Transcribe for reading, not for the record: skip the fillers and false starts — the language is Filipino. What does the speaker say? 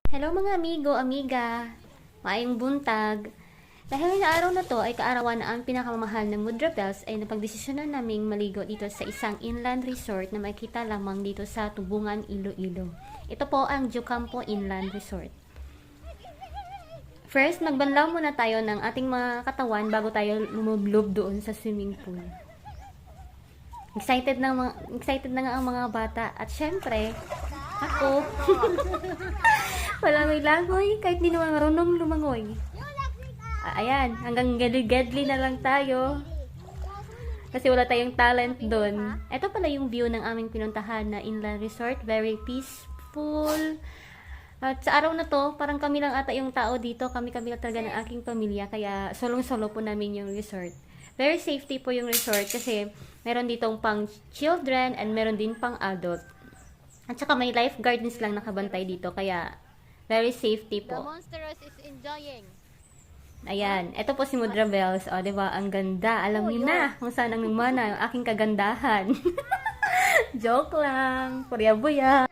Hello mga amigo, amiga. Maayong buntag. Dahil na araw na to ay kaarawan na ang pinakamamahal ng Mudra Bells ay napagdesisyonan naming maligo dito sa isang inland resort na makikita lamang dito sa Tubungan, Iloilo. Ito po ang Jucampo Inland Resort. First, magbanlaw muna tayo ng ating mga katawan bago tayo lumublob doon sa swimming pool. Excited na nga ang mga bata. At syempre, ako. Walangoy-langoy, kahit di naman marunong lumangoy. Ayan, hanggang gadli-gadli na lang tayo. Kasi wala tayong talent doon. Ito pala yung view ng aming pinuntahan na inland resort. Very peaceful. At sa araw na to, parang kami lang ata yung tao dito. Kami-kami lang talaga ng aking pamilya. Kaya solong-solo po namin yung resort. Very safety po yung resort kasi meron ditong pang children and meron din pang adult. At saka may lifeguards lang nakabantay dito. Kaya very safety The po. monstrous is enjoying. Ayan, ito po si Mudra Bells. O, diba? Ang ganda. Alam niyo na kung saan ang mana yung aking kagandahan. Joke lang. Purya-buya.